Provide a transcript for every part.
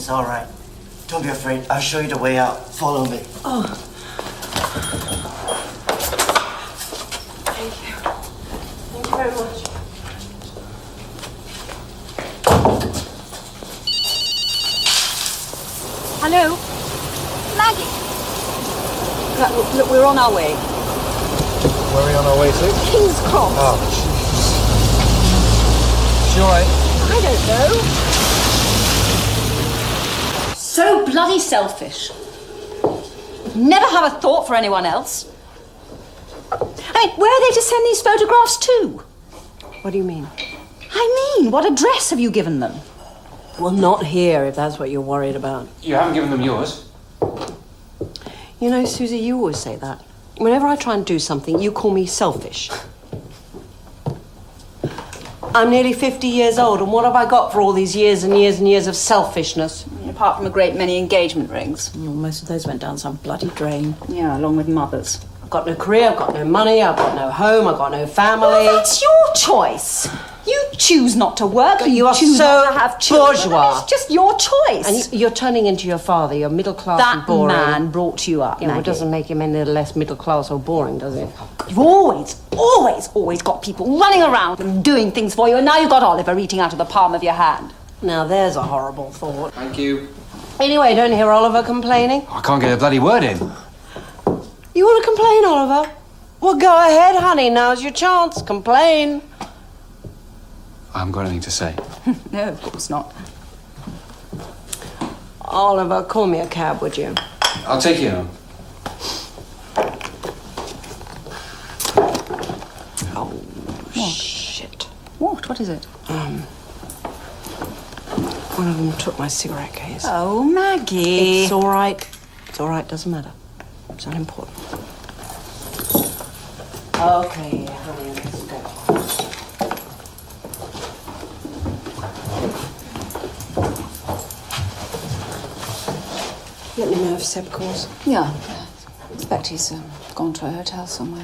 It's all right. Don't be afraid. I'll show you the way out. Follow me. Oh. Thank you. Thank you very much. Hello? Maggie? Look, we're on our way. Where are we on our way to? King's Cross. Oh, is she all right? I don't know. So bloody selfish. Never have a thought for anyone else. I mean, where are they to send these photographs to? What do you mean? I mean, what address have you given them? Well, not here, if that's what you're worried about. You haven't given them yours. You know, Susie, you always say that. Whenever I try and do something, you call me selfish. I'm nearly 50 years old, and what have I got for all these years and years and years of selfishness? Apart from a great many engagement rings. Well, most of those went down some bloody drain. Yeah, along with Mother's. I've got no career, I've got no money, I've got no home, I've got no family. Well, that's your choice. You choose not to work, But you are choose so not to have children. bourgeois. It's just your choice. And you're turning into your father. You're middle class and that boring. man brought you up, Yeah, well, it Maggie. doesn't make him any less middle class or boring, does it? You've always got people running around and doing things for you, and now you've got Oliver eating out of the palm of your hand. Now there's a horrible thought. Thank you. Anyway, don't hear Oliver complaining. I can't get a bloody word in. You want to complain, Oliver? Well, go ahead, honey. Now's your chance. Complain. I haven't got anything to say. No, of course not. Oliver, call me a cab, would you? I'll take you home. Oh, What? shit. What is it? One of them took my cigarette case. Oh, Maggie. It's all right. It's all right. Doesn't matter. It's not important. Okay, honey, let's go. Let me know if Seb calls. Yeah. I expect he's gone to a hotel somewhere.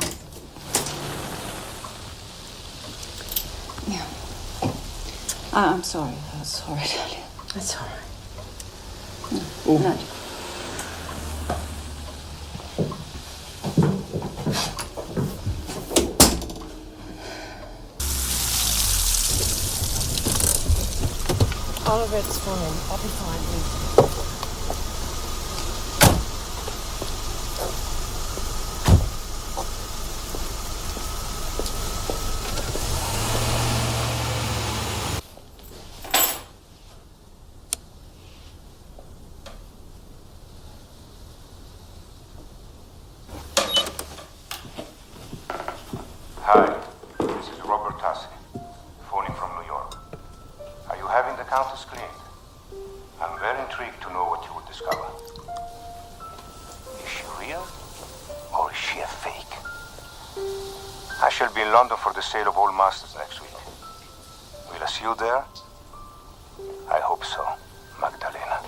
Yeah. I'm sorry. That's horrid earlier. That's all right. No. Oliver, it's fine. I'll be fine. Hi, this is Robert Tassi, phoning from New York. Are you having the Countess cleaned? I'm very intrigued to know what you will discover. Is she real, or is she a fake? I shall be in London for the sale of Old Masters next week. Will I see you there? I hope so, Magdalena.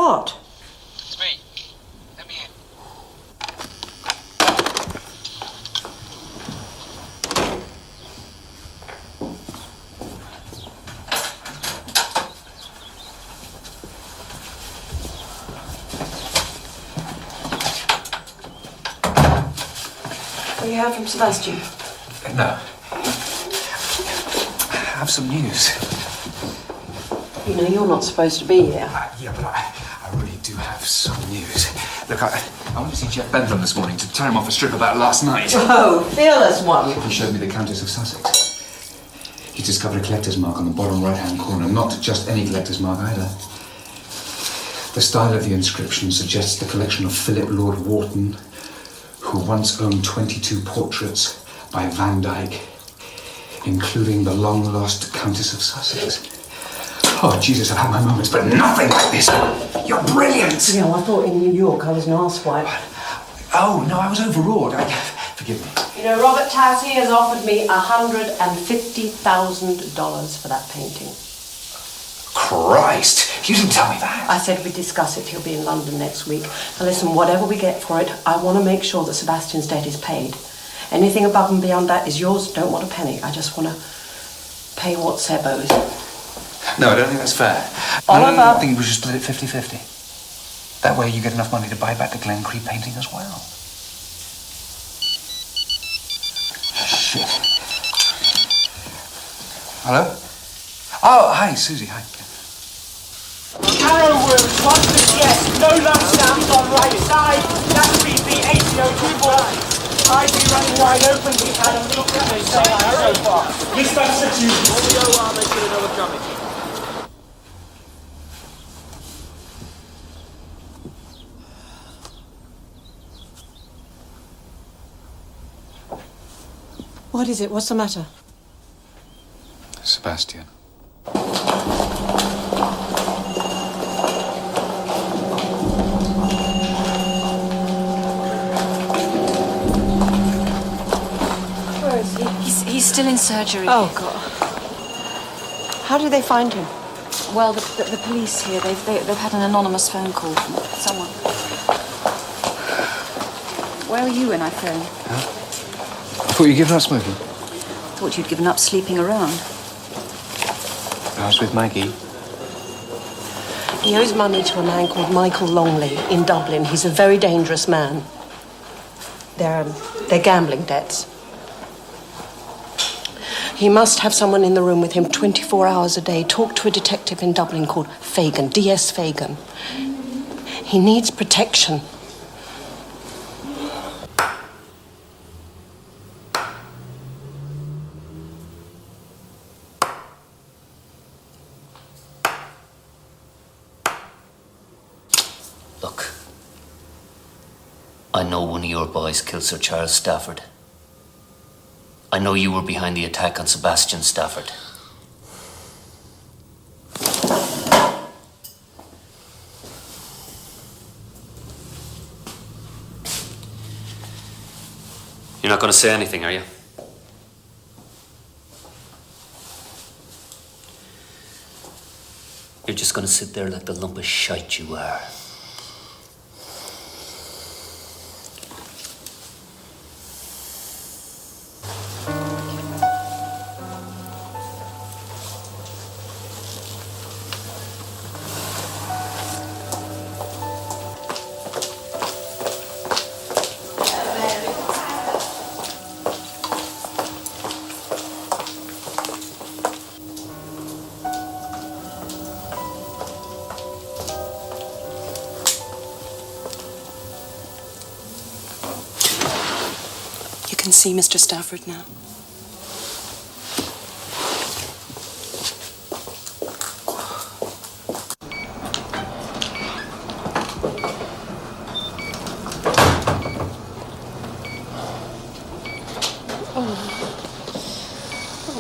What? It's me. Let me in. You heard from Sebastian? No. I have some news. You know you're not supposed to be here. Yeah, but I really do have some news. Look, I went to see Jeff Bentham this morning to tell him off a strip about last night. Oh, fearless one. He showed me the Countess of Sussex. He discovered a collector's mark on the bottom right-hand corner. Not just any collector's mark either. The style of the inscription suggests the collection of Philip Lord Wharton, who once owned 22 portraits by Van Dyck, including the long-lost Countess of Sussex. Oh, Jesus, I've had my moments, but nothing like this. You're brilliant. You know, I thought in New York I was an arsewipe. Oh, no, I was overawed. Forgive me. You know, Robert Tassie has offered me $150,000 for that painting. Christ, you didn't tell me that. I said we'd discuss it. He'll be in London next week. Now listen, whatever we get for it, I want to make sure that Sebastian's debt is paid. Anything above and beyond that is yours. Don't want a penny. I just want to pay what Seb owes. No, I don't think that's fair. Oliver. I think we should split it 50-50. That way you get enough money to buy back the Glen painting as well. Shit. Hello? Oh, hi, Susie, hi. Arrow wounds, 1 to yes, no lung stamps on right side, that's BP 8024. ID running wide open, we've had a look at it so far. Miss Massachusetts. What is it? What's the matter? Sebastian. Where is he? He's still in surgery. Oh, God. How did they find him? Well, the police here, they've had an anonymous phone call from someone. Where were you when I phoned? I thought you'd given up smoking. Thought you'd given up sleeping around. I was with Maggie. He owes money to a man called Michael Longley in Dublin. He's a very dangerous man. They're gambling debts. He must have someone in the room with him 24 hours a day. Talk to a detective in Dublin called Fagan, D.S. Fagan. He needs protection. Look, I know one of your boys killed Sir Charles Stafford. I know you were behind the attack on Sebastian Stafford. You're not going to say anything, are you? You're just going to sit there like the lump of shite you are. You can see Mr. Stafford now. Oh,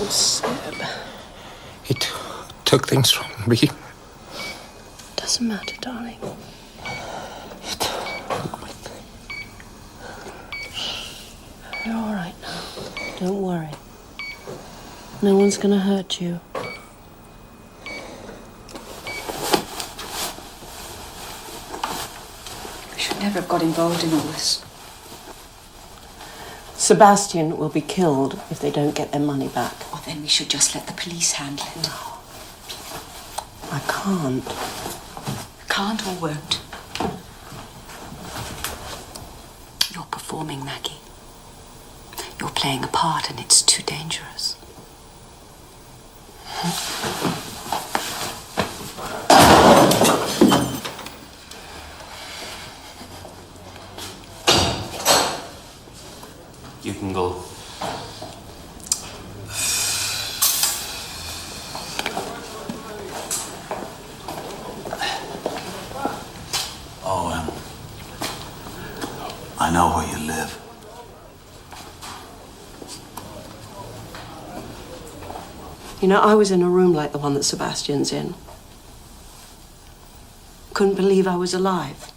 Seb. He took things from me. Doesn't matter, darling. You're all right now. Don't worry. No one's gonna hurt you. never have got involved in all this. Sebastian will be killed if they don't get their money back. Well, then we should just let the police handle it. No. I can't. Can't or won't. You're performing, Maggie. You're playing a part and it's too dangerous. You can go. Oh, I know where you live. You know, I was in a room like the one that Sebastian's in. Couldn't believe I was alive.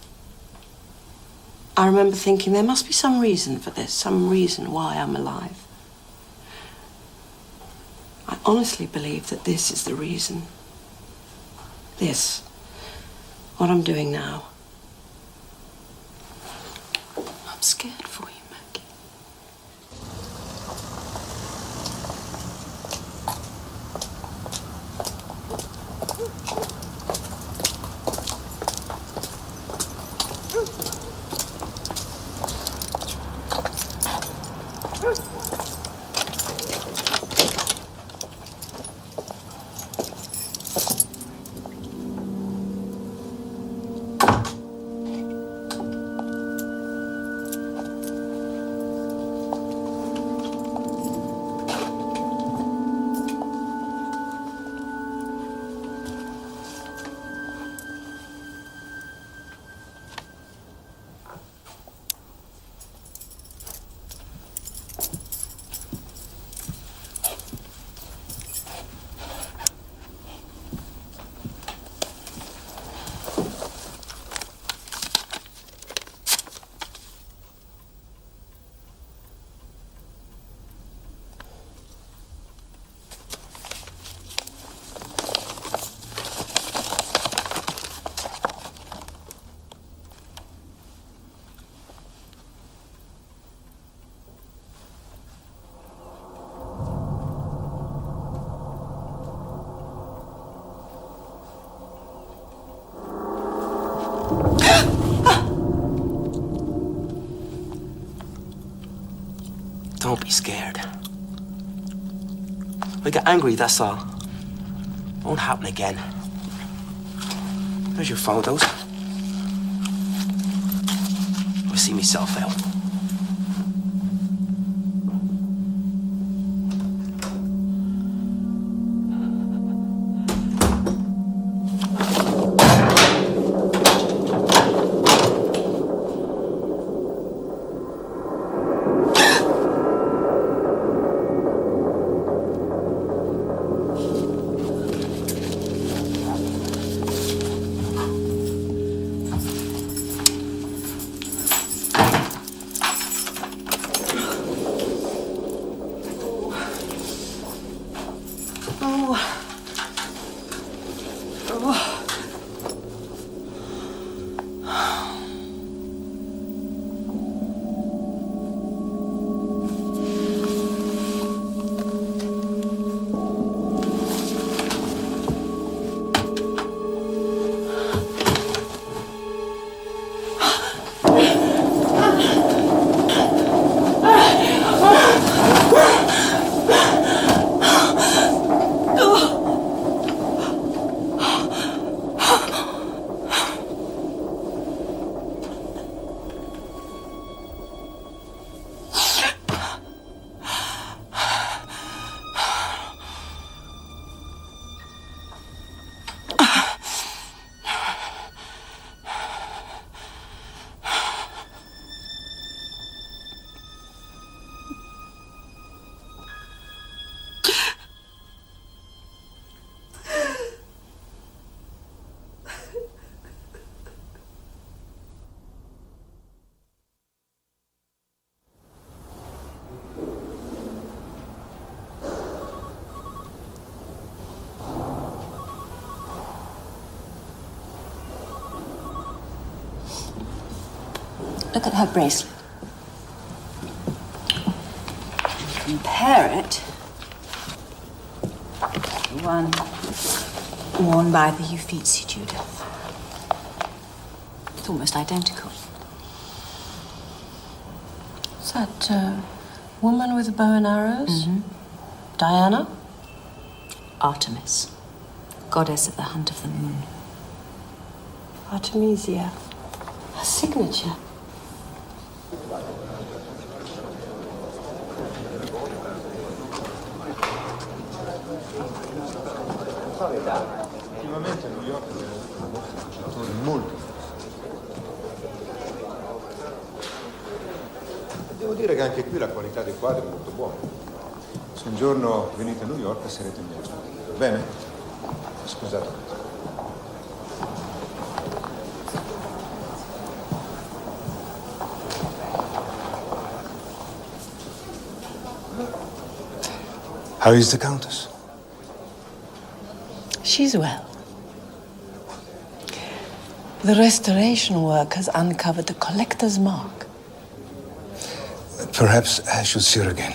I remember thinking there must be some reason for this, some reason why I'm alive. I honestly believe that this is the reason. This, what I'm doing now. I'm scared for you, Maggie. Don't be scared. We got angry, that's all. Won't happen again. There's your photos. I'll see myself out. look at her bracelet. Compare it to one worn by the Uffizi Judith. It's almost identical. Is that woman with the bow and arrows? Diana? Artemis, goddess of the hunt of the moon. Artemisia. Her signature. Ultimamente a New York è molto. Devo dire che anche qui la qualità dei quadri è molto buona. Se un giorno venite a New York sarete miei ospiti. Va bene? Scusate. How is the Countess? She's well. The restoration work has uncovered the collector's mark. Perhaps I should see her again.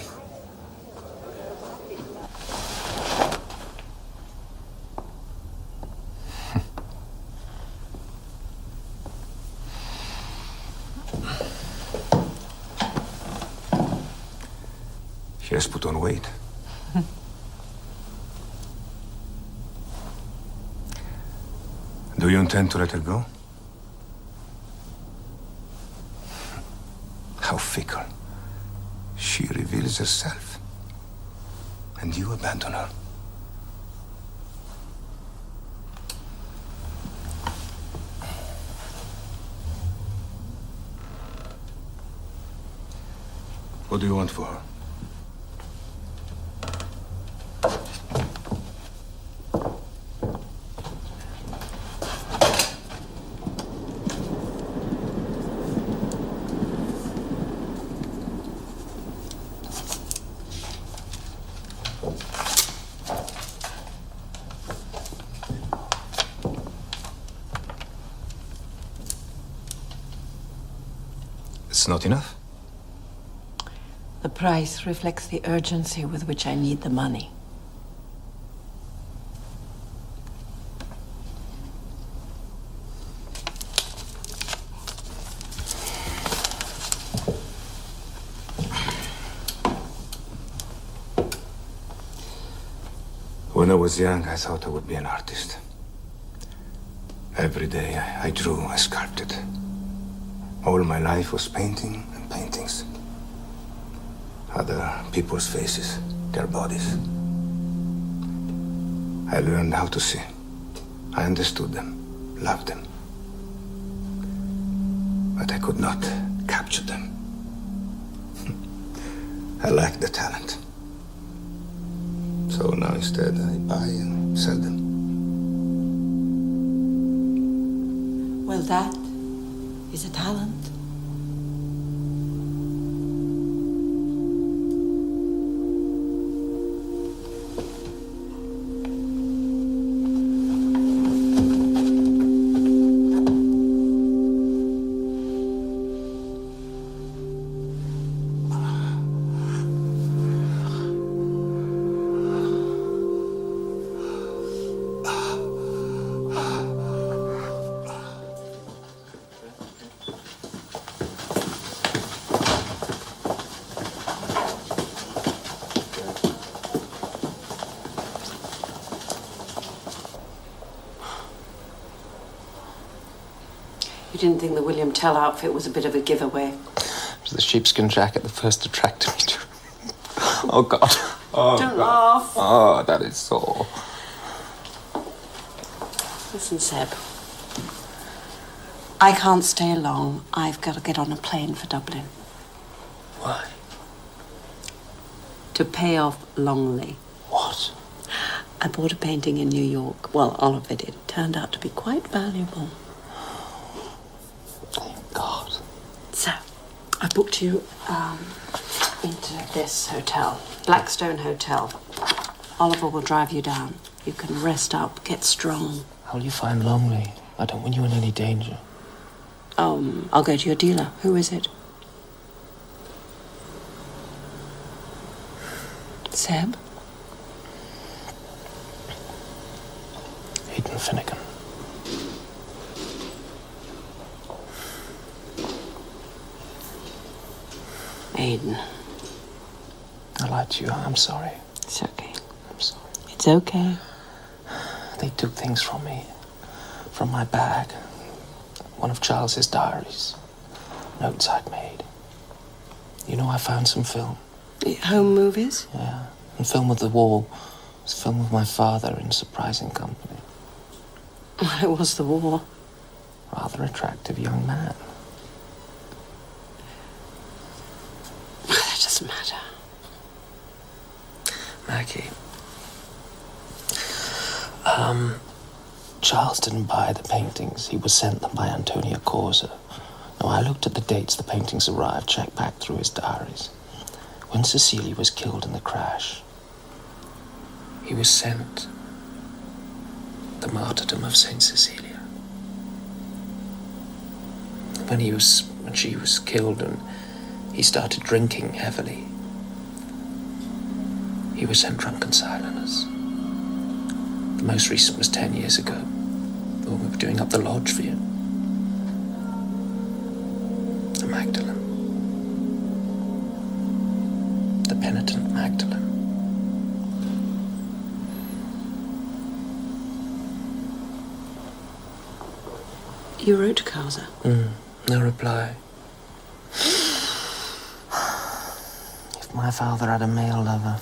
She has put on weight. Do you intend to let her go? How fickle. She reveals herself, and you abandon her. What do you want for her? It's not enough? The price reflects the urgency with which I need the money. When I was young, I thought I would be an artist. Every day I drew, I sculpted. All my life was painting and paintings. Other people's faces, their bodies. I learned how to see. I understood them, loved them. But I could not capture them. I lacked the talent. So now instead I buy and sell them. Well, that is a talent. You didn't think the William Tell outfit was a bit of a giveaway? It was the sheepskin jacket that first attracted me to it. Oh, God. Oh, Don't God. laugh. Oh, that is so. Listen, Seb. I can't stay long. I've got to get on a plane for Dublin. Why? To pay off Longley. What? I bought a painting in New York. Well, all of it. It turned out to be quite valuable. Thank God. So, I booked you into this hotel, Blackstone Hotel. Oliver will drive you down. You can rest up, get strong. How will you find Longley? I don't want you in any danger. I'll go to your dealer. Who is it? Seb? Aidan Finnegan. Aidan. I lied to you. I'm sorry. It's okay. I'm sorry. It's okay. They took things from me. From my bag. One of Charles's diaries. Notes I'd made. You know, I found some film. Home movies? Yeah. And film of the war. It was film of my father in surprising company. It was the war. Rather attractive young man. That doesn't matter. Maggie. Charles didn't buy the paintings. He was sent them by Antonia Corsa. Now, I looked at the dates the paintings arrived, checked back through his diaries. When Cecilia was killed in the crash, he was sent the martyrdom of Saint Cecilia. When she was killed and he started drinking heavily, he was sent drunken silence. The most recent was 10 years ago, when we were doing up the lodge for you. The Magdalene. The penitent Magdalene. You wrote to Causa? No reply. If my father had a male lover,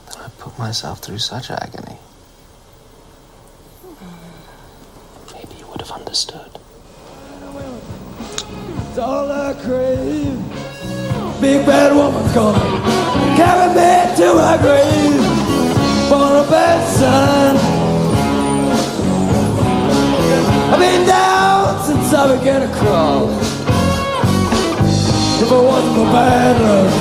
then I'd put myself through such agony. Maybe you would have understood. It's all I crave. Big bad woman's gonna carry me to my grave. Born a bad son. I've been down since I began to crawl. If it wasn't for bad luck.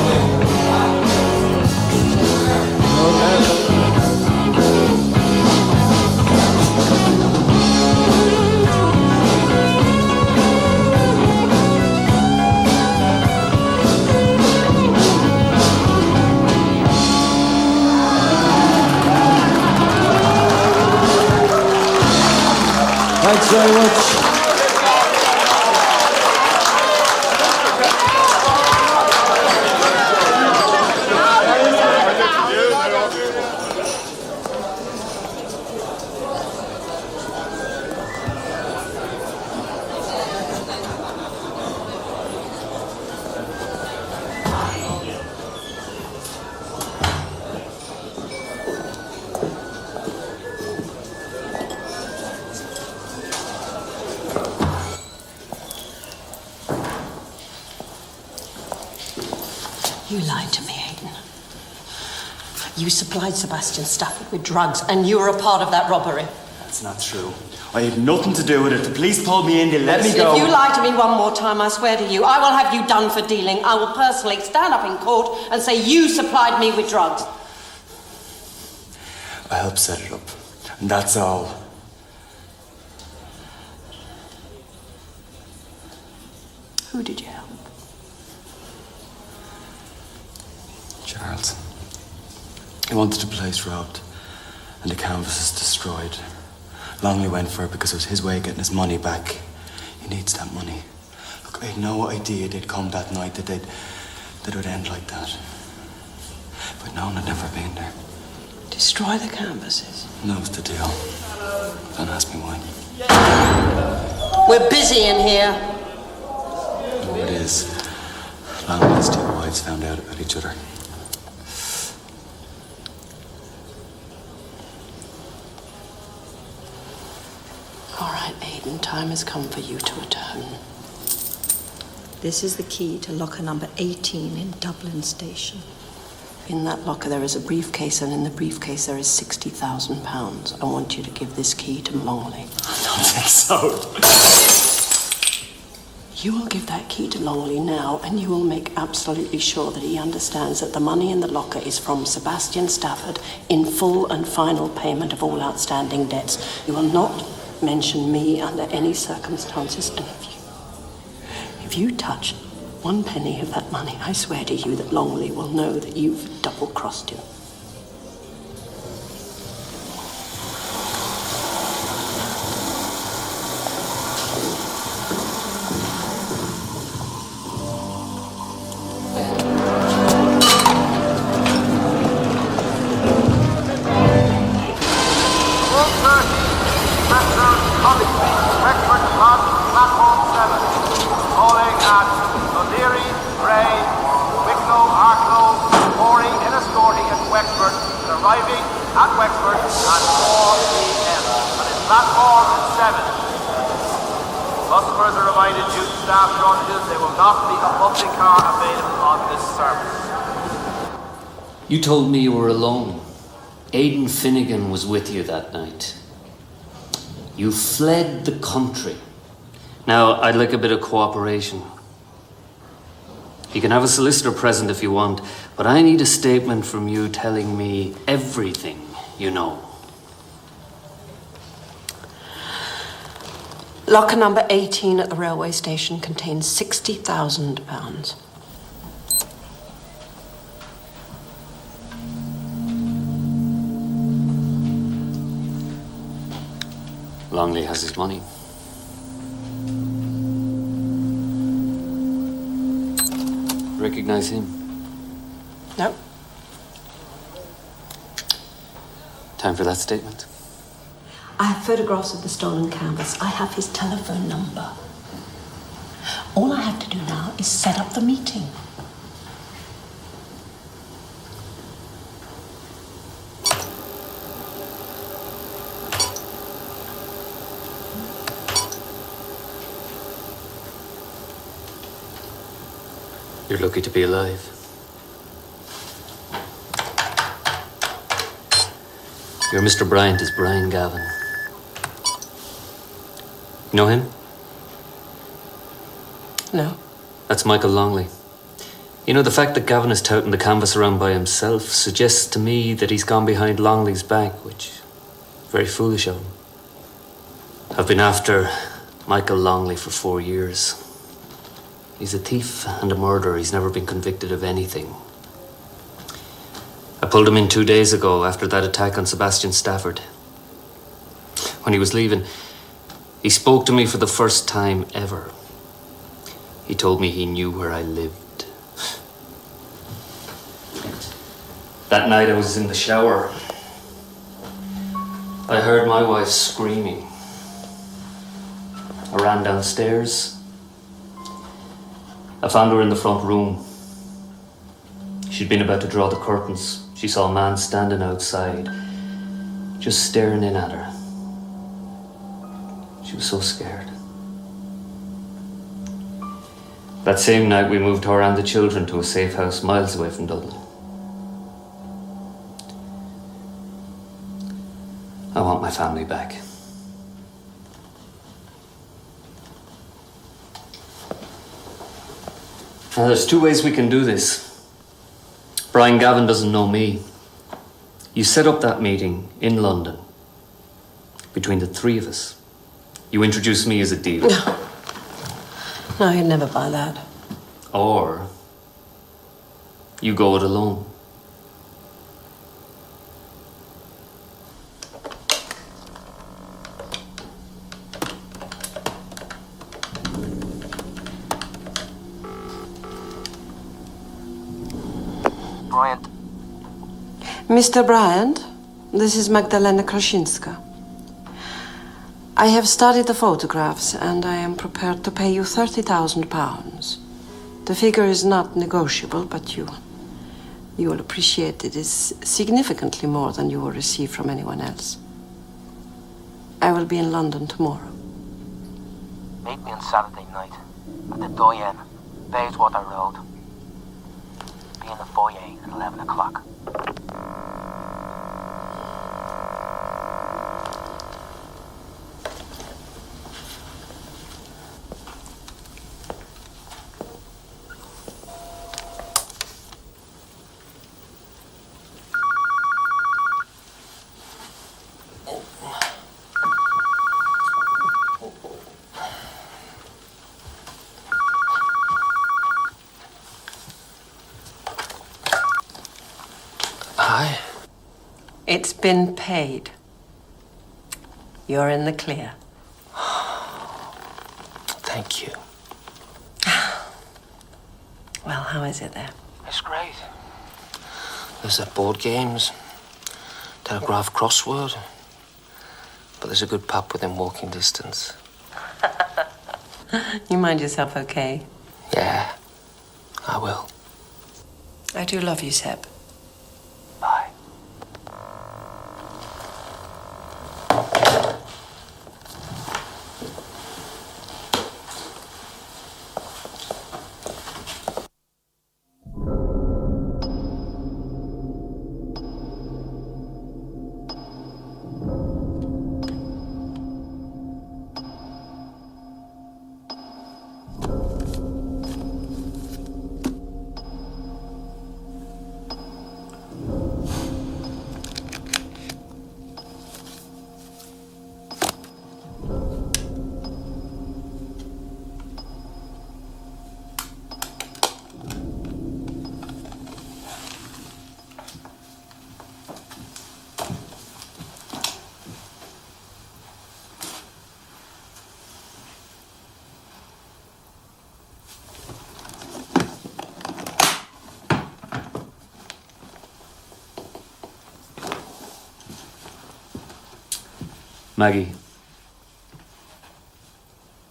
Thanks very much. You lied to me, Aidan. You supplied Sebastian Stafford with drugs, and you were a part of that robbery. That's not true. I had nothing to do with it. The police pulled me in, they let me go. If you lie to me one more time, I swear to you, I will have you done for dealing. I will personally stand up in court and say you supplied me with drugs. I helped set it up, and that's all. Who did you help? Charles. He wanted the place robbed and the canvases destroyed. Longley went for it because it was his way of getting his money back. He needs that money. Look, I had no idea they'd come that night, that it would end like that. If I'd known, I'd never been there. Destroy the canvases? That was the deal. Don't ask me why. We're busy in here. No, it is. Longley's two wives found out about each other. All right, Aidan, time has come for you to atone. This is the key to locker number 18 in Dublin Station. In that locker there is a briefcase, and in the briefcase there is £60,000. I want you to give this key to Longley. I don't think so. You will give that key to Longley now, and you will make absolutely sure that he understands that the money in the locker is from Sebastian Stafford in full and final payment of all outstanding debts. You will not mention me under any circumstances, and if you If you touch 1 penny of that money, I swear to you that Longley will know that you've double-crossed him. Arriving at Wexford at 4 p.m. on his platform 7. Customers are reminded due to staff shortages there will not be a public car available on this service. You told me you were alone. Aidan Finnegan was with you that night. You fled the country. Now, I'd like a bit of cooperation. You can have a solicitor present if you want, but I need a statement from you telling me everything you know. Locker number 18 at the railway station contains £60,000. Longley has his money. Recognize him? No. Time for that statement. I have photographs of the stolen canvas. I have his telephone number. All I have to do now is set up the meeting. You're lucky to be alive. Your Mr. Bryant is Brian Gavin. You know him? No. That's Michael Longley. You know, the fact that Gavin is touting the canvas around by himself suggests to me that he's gone behind Longley's back, which is very foolish of him. I've been after Michael Longley for 4 years. He's a thief and a murderer. He's never been convicted of anything. I pulled him in 2 days ago after that attack on Sebastian Stafford. When he was leaving, he spoke to me for the first time ever. He told me he knew where I lived. That night I was in the shower. I heard my wife screaming. I ran downstairs. I found her in the front room. She'd been about to draw the curtains. She saw a man standing outside, just staring in at her. She was so scared. That same night we moved her and the children to a safe house miles away from Dublin. I want my family back. Now, there's 2 ways we can do this. Brian Gavin doesn't know me. You set up that meeting in London between the 3 of us. You introduce me as a dealer. No, he'd never buy that. Or you go it alone. Bryant. Mr. Bryant, this is Magdalena Kraszinska. I have studied the photographs and I am prepared to pay you £30,000. The figure is not negotiable, but you will appreciate it is significantly more than you will receive from anyone else. I will be in London tomorrow. Meet me on Saturday night at the IAIN, Bayswater Road. Be in the foyer at 11 o'clock. Aye. It's been paid. You're in the clear. Thank you. Well, how is it there? It's great. There's board games, telegraph crossword, but there's a good pub within walking distance. You mind yourself, okay? Yeah, I will. I do love you, Seb. Bye. Maggie,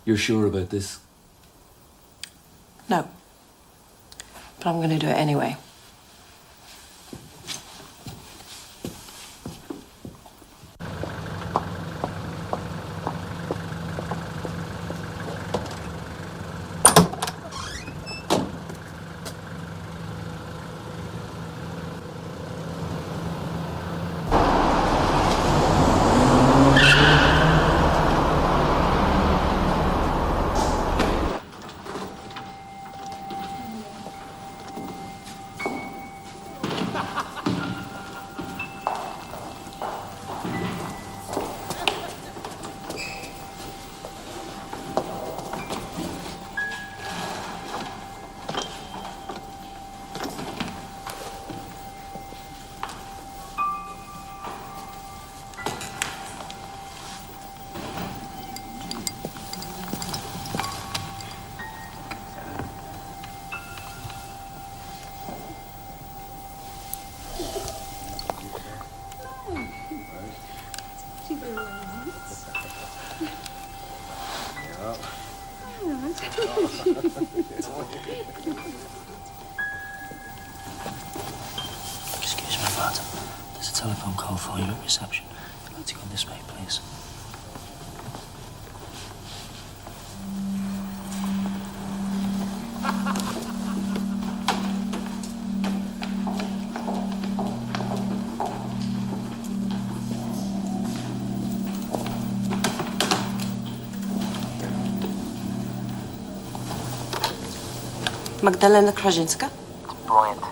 you're sure about this? No. But I'm going to do it anyway. Excuse me, madam. There's a telephone call for you at reception. I'd like to go this way, please. Magdalena Krajinska? Bryant.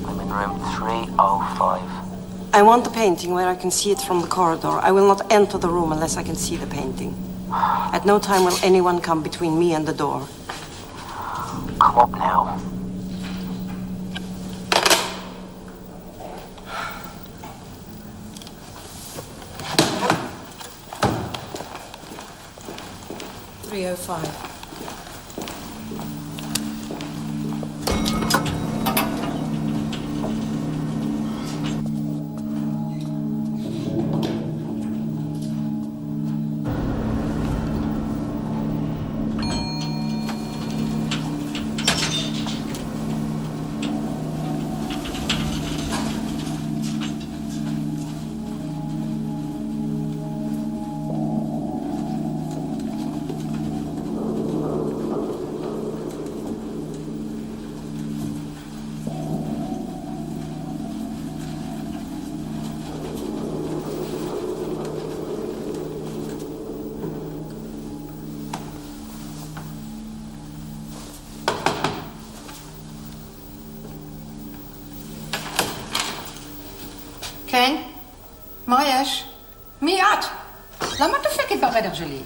I'm in room 305. I want the painting where I can see it from the corridor. I will not enter the room unless I can see the painting. At no time will anyone come between me and the door. Come up now. .305. כן? מה יש? מי את? למה את דופקת בחדר שלי?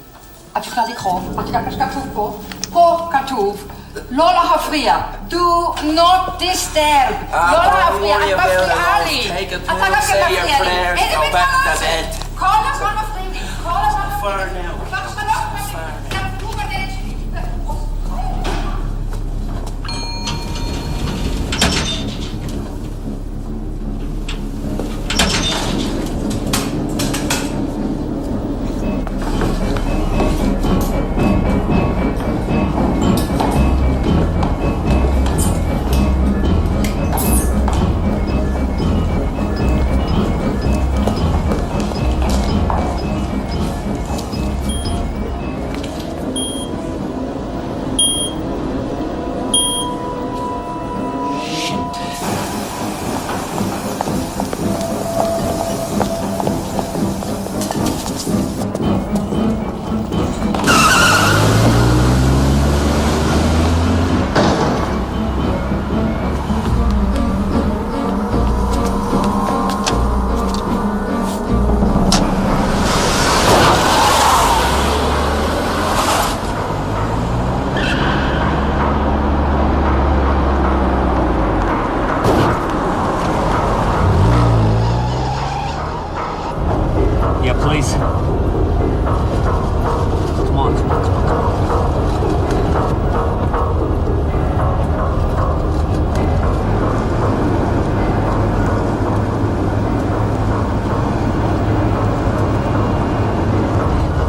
את יכולה לקרוא, את יודעת מה שכתוב פה? פה כתוב Lola Hafria, do not disturb. Lola Hafria, Don't worry about it. Ali. Take a pill, say your prayers, go back to bed. Call us on a friend. Call us on a Far now.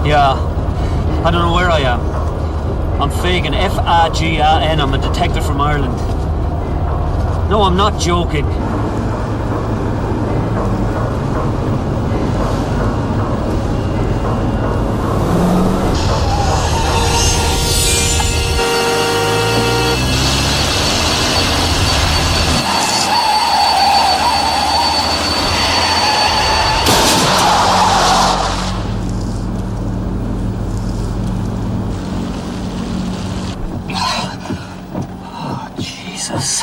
Yeah, I don't know where I am. I'm Fagan, F-A-G-A-N. I'm a detective from Ireland. No, I'm not joking. Jesus.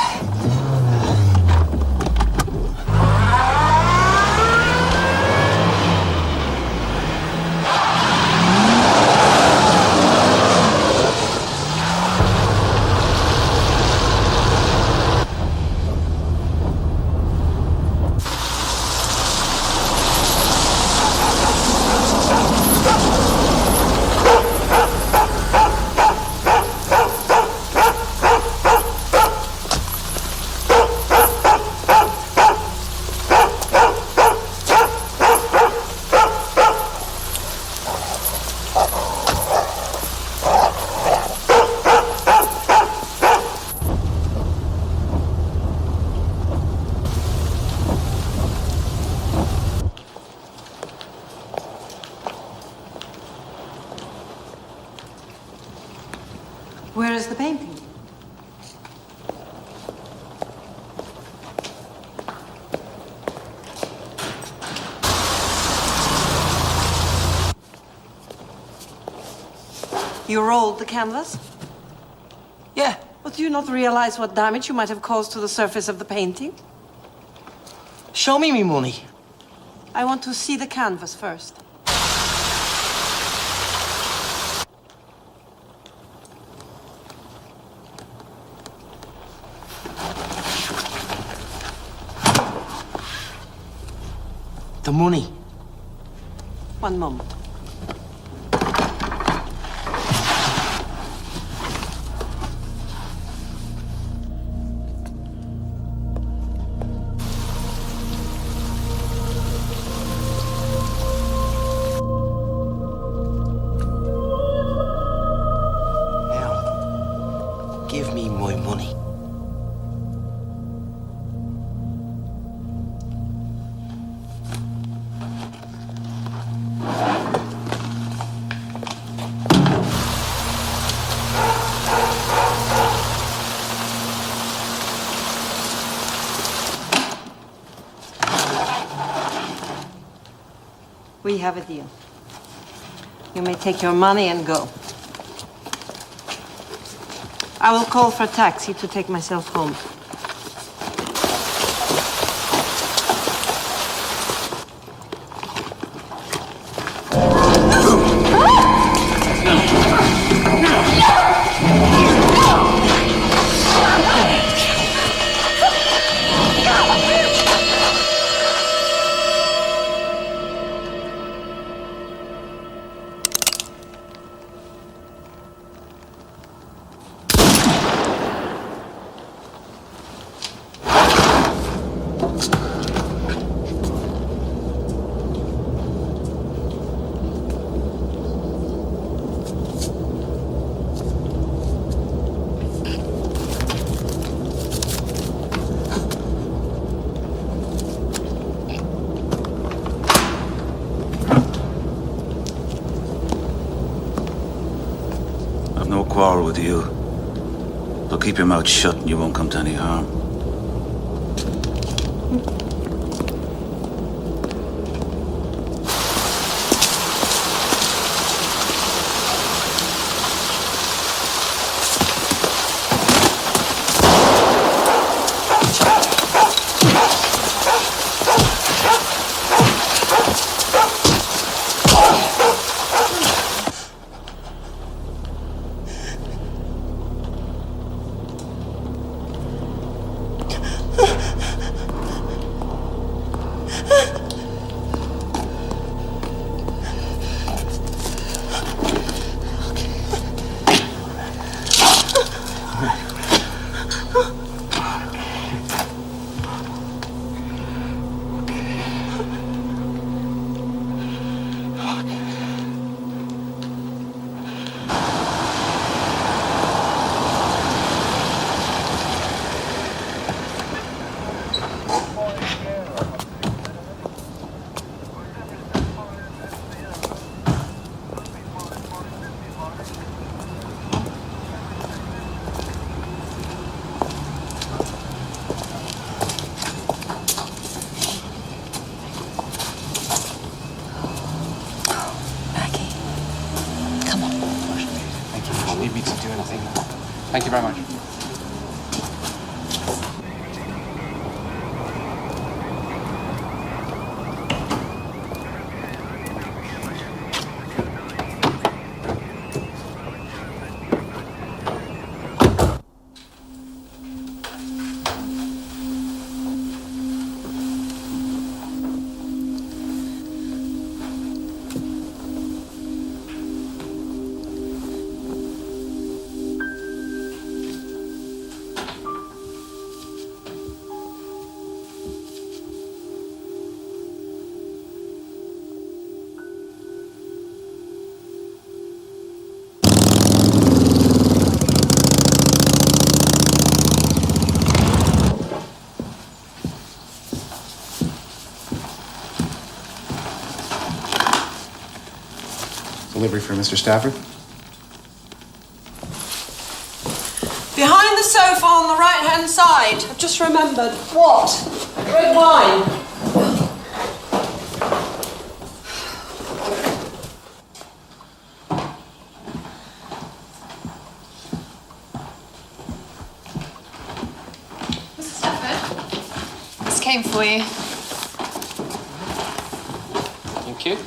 Where is the painting? You rolled the canvas? Yeah. But do you not realize what damage you might have caused to the surface of the painting? Show me me money. I want to see the canvas first. The money. One moment. Now, give me my money. We have a deal. You may take your money and go. I will call for a taxi to take myself home. I've no quarrel with you. So keep your mouth shut and you won't come to any harm. Need me to do anything. Thank you very much. Delivery for Mr. Stafford. Behind the sofa on the right-hand side. I've just remembered. What? Red wine. Mr. Stafford, this came for you. Thank you.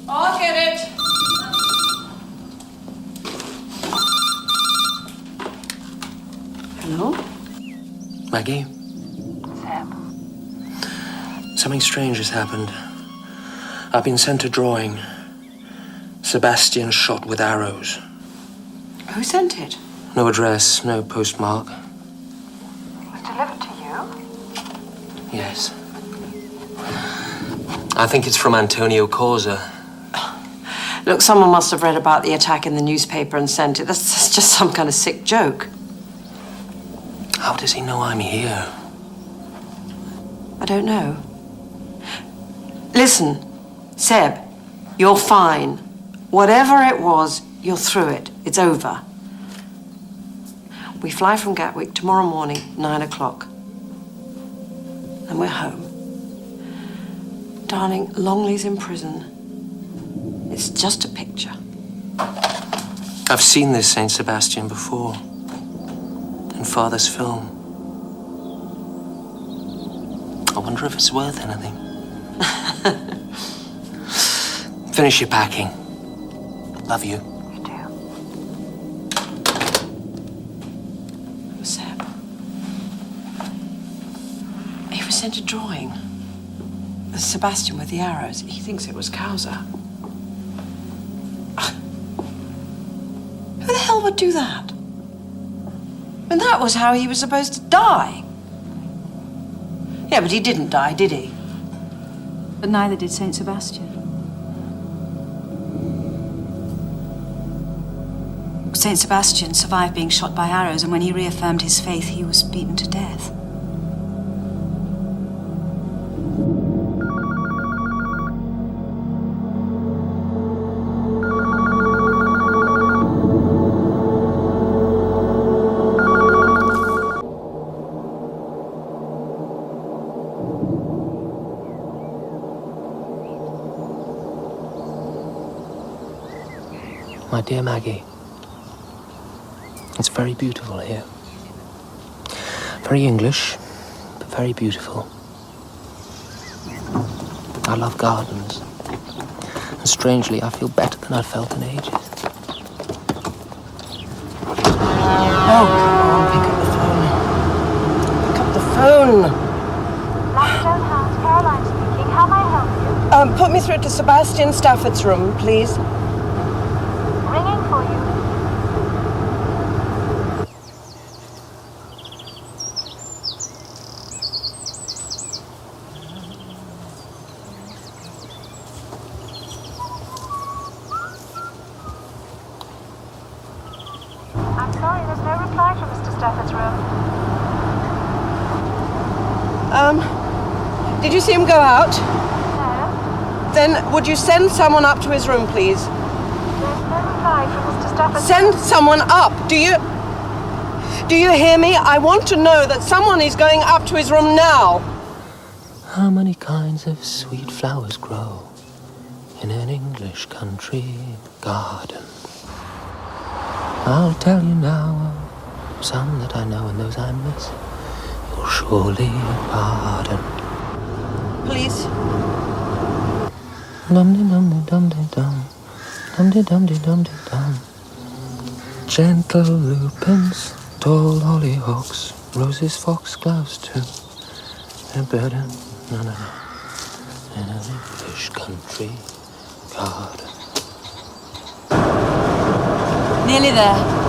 I'll get it. Hello? Maggie? Seb. Something strange has happened. I've been sent a drawing. Sebastian shot with arrows. Who sent it? No address, no postmark. It was delivered to you? Yes. I think it's from Antonio Corsa. Look, someone must have read about the attack in the newspaper and sent it. That's just some kind of sick joke. How does he know I'm here? I don't know. Listen, Seb, you're fine. Whatever it was, you're through it. It's over. We fly from Gatwick tomorrow morning, 9 o'clock. And we're home. Darling, Longley's in prison. It's just a picture. I've seen this Saint Sebastian before. In Father's film. I wonder if it's worth anything. Finish your packing. Love you. You do. Seb. He was sent a drawing. Sebastian with the arrows. He thinks it was Causa. Who the hell would do that? And that was how he was supposed to die. Yeah, but he didn't die, did he? But neither did Saint Sebastian. Saint Sebastian survived being shot by arrows, and when he reaffirmed his faith, he was beaten to death. My dear Maggie, it's very beautiful here. Very English, but very beautiful. I love gardens. And strangely, I feel better than I've felt in ages. Oh, come on, pick up the phone. Pick up the phone. Blackstone House, Caroline speaking. How may I help you? Put me through to Sebastian Stafford's room, please. Ringing for you. I'm sorry, there's no reply from Mr. Stafford's room. Did you see him go out? No. Then would you send someone up to his room, please? There's no reply from Mr. Stafford's Send someone up. Do you hear me? I want to know that someone is going up to his room now. How many kinds of sweet flowers grow in an English country garden? I'll tell you now of some that I know and those I miss. You'll surely pardon. Please. Dum-de-dum-de-dum-de-dum. Dum-de-dum-de-dum-de-dum. Gentle lupins, tall hollyhocks, roses, foxgloves too. They're better, no, in an English country garden. Nearly there.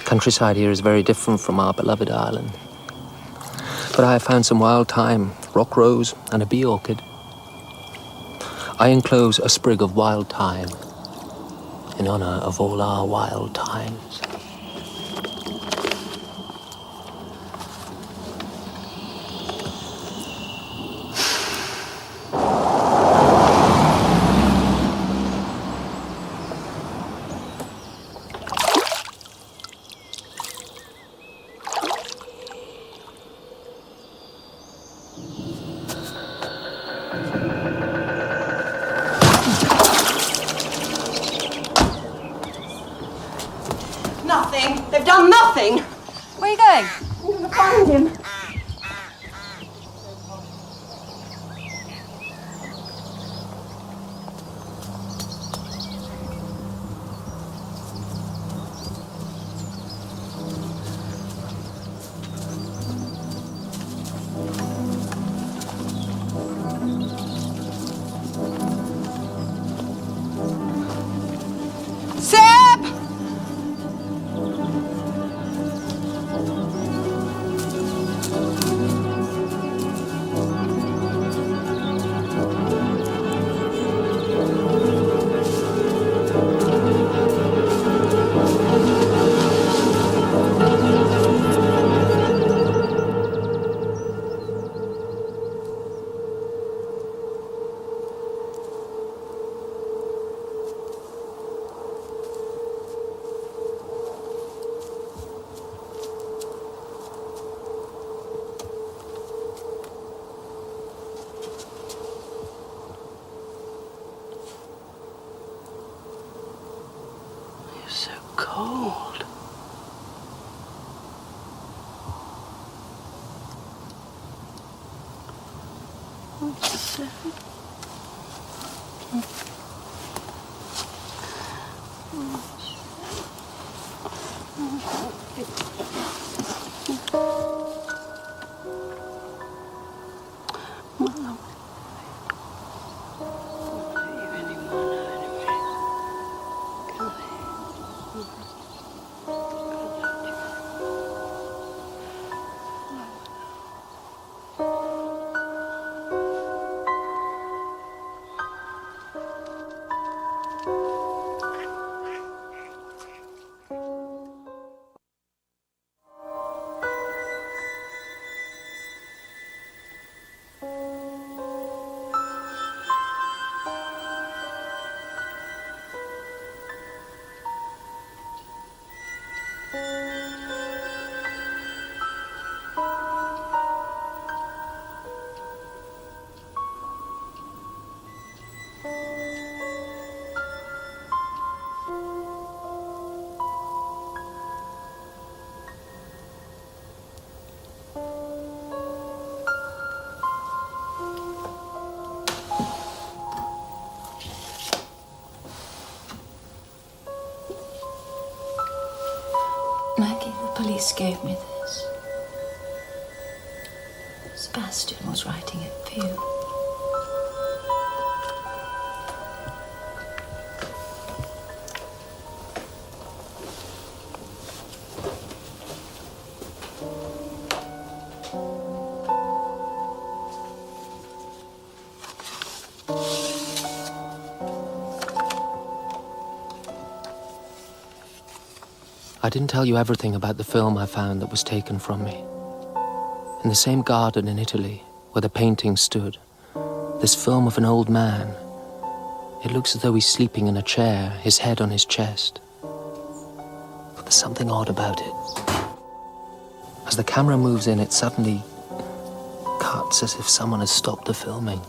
Countryside here is very different from our beloved Ireland. But I have found some wild thyme, rock rose, and a bee orchid. I enclose a sprig of wild thyme in honor of all our wild times. Nothing. They've done nothing. Where are you going? I'm going to find him. Maggie, the police gave me this. Sebastian was writing it for you. I didn't tell you everything about the film I found that was taken from me. In the same garden in Italy, where the painting stood, this film of an old man. It looks as though he's sleeping in a chair, his head on his chest. But there's something odd about it. As the camera moves in, it suddenly cuts as if someone has stopped the filming.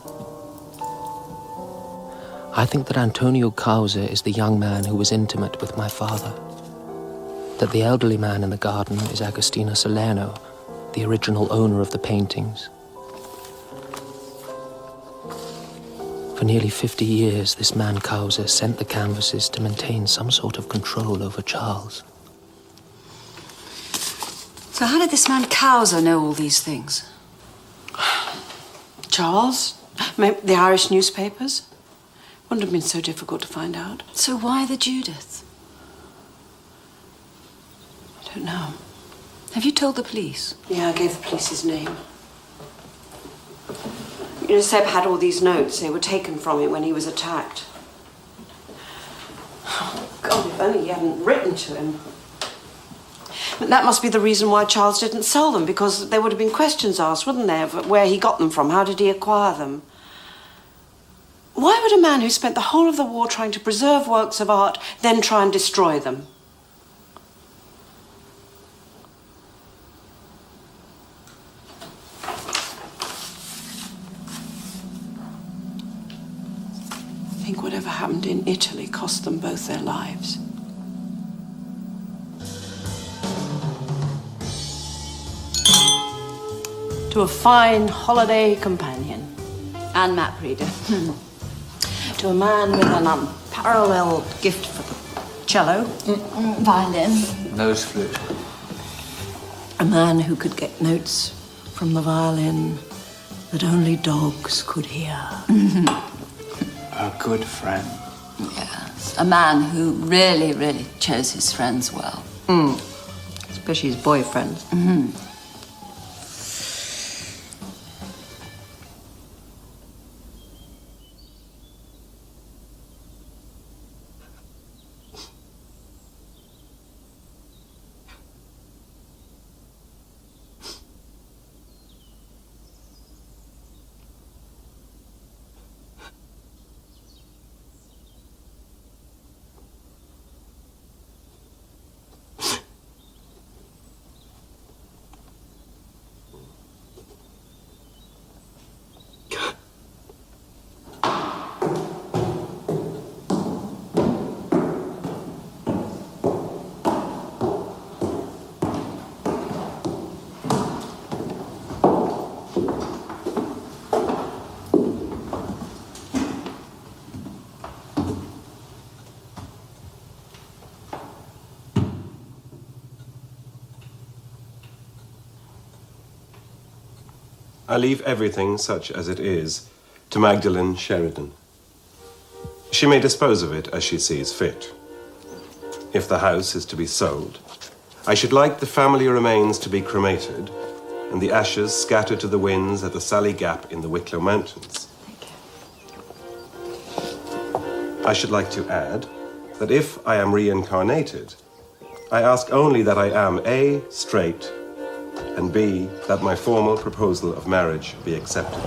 I think that Antonio Causa is the young man who was intimate with my father. That the elderly man in the garden is Agostino Salerno, the original owner of the paintings. For nearly 50 years, this man Causa sent the canvases to maintain some sort of control over Charles. So how did this man Causa know all these things? Charles? Maybe the Irish newspapers? Wouldn't have been so difficult to find out. So why the Judith? I don't know. Have you told the police? Yeah, I gave the police his name. You know, Seb had all these notes. They were taken from him when he was attacked. Oh, God, if only he hadn't written to him. But that must be the reason why Charles didn't sell them, because there would have been questions asked, wouldn't there, of where he got them from, how did he acquire them? Why would a man who spent the whole of the war trying to preserve works of art then try and destroy them? I think whatever happened in Italy cost them both their lives. To a fine holiday companion. And map reader. To a man with an unparalleled gift for the cello. Violin. Nose flute. A man who could get notes from the violin that only dogs could hear. A good friend. Yes, a man who really, really chose his friends well. Especially his boyfriends. I leave everything, such as it is, to Magdalene Sheridan. She may dispose of it as she sees fit. If the house is to be sold, I should like the family remains to be cremated and the ashes scattered to the winds at the Sally Gap in the Wicklow Mountains. I should like to add that if I am reincarnated, I ask only that I am A, straight, and B, that my formal proposal of marriage be accepted.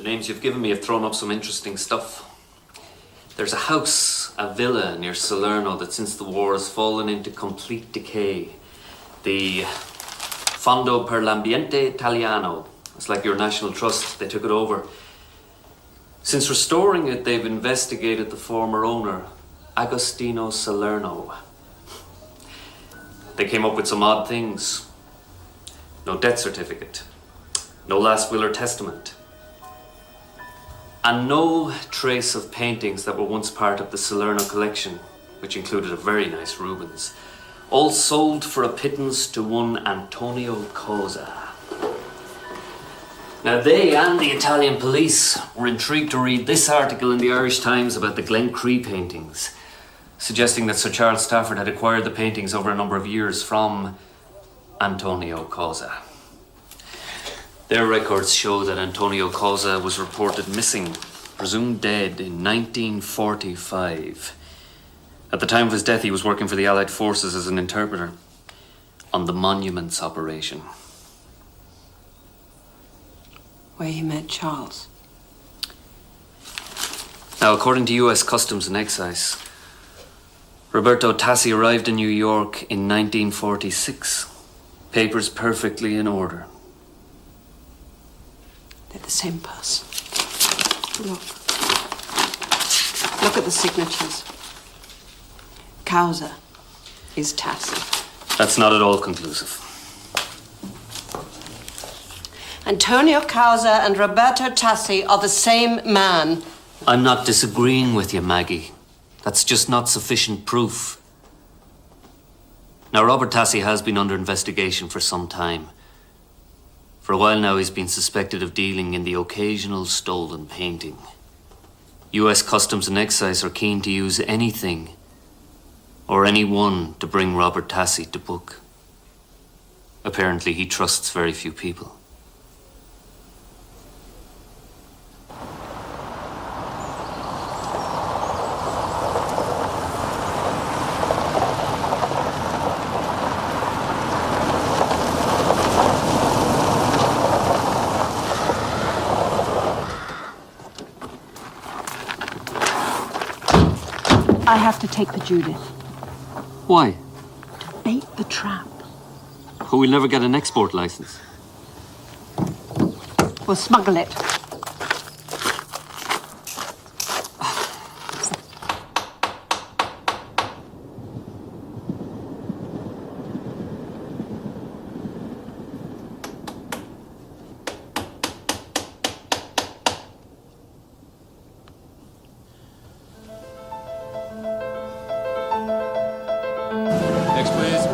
The names you've given me have thrown up some interesting stuff. There's a house, a villa near Salerno that since the war has fallen into complete decay. The Fondo per l'Ambiente Italiano. It's like your national trust. They took it over. Since restoring it, they've investigated the former owner, Agostino Salerno. They came up with some odd things. No death certificate. No last will or testament. And no trace of paintings that were once part of the Salerno collection, which included a very nice Rubens. All sold for a pittance to one Antonio Cosa. Now they and the Italian police were intrigued to read this article in the Irish Times about the GLEN paintings, suggesting that Sir Charles Stafford had acquired the paintings over a number of years from Antonio Cosa. Their records show that Antonio Cosa was reported missing, presumed dead, in 1945. At the time of his death, he was working for the Allied forces as an interpreter on the Monuments operation. Where he met Charles. Now, according to US Customs and Excise, Roberto Tassi arrived in New York in 1946. Papers perfectly in order. They're the same person. Look. Look at the signatures. Causa is Tassi. That's not at all conclusive. Antonio Causa and Roberto Tassi are the same man. I'm not disagreeing with you, Maggie. That's just not sufficient proof. Now, Robert Tassi has been under investigation for some time. For a while now, he's been suspected of dealing in the occasional stolen painting. US Customs and Excise are keen to use anything or anyone to bring Robert Tassi to book. Apparently, he trusts very few people. I have to take the Judith. Why? To bait the trap. Oh, we'll never get an export license. We'll smuggle it. Next, please.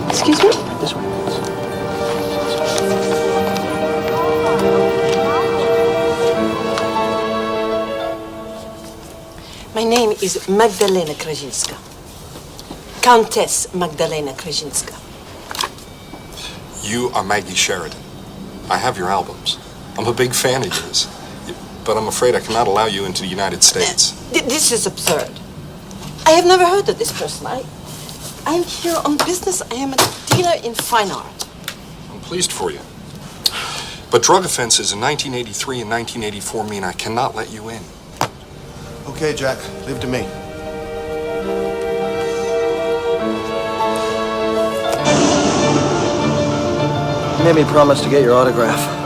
Excuse me? This way. My name is Magdalena Krajinska. Countess Magdalena Krajinska. You are Maggie Sheridan. I have your albums. I'm a big fan of yours. But I'm afraid I cannot allow you into the United States. This is absurd. I have never heard of this person. I'm here on business. I am a dealer in fine art. I'm pleased for you. But drug offenses in 1983 and 1984 mean I cannot let you in. Okay, Jack. Leave it to me. You made me promise to get your autograph.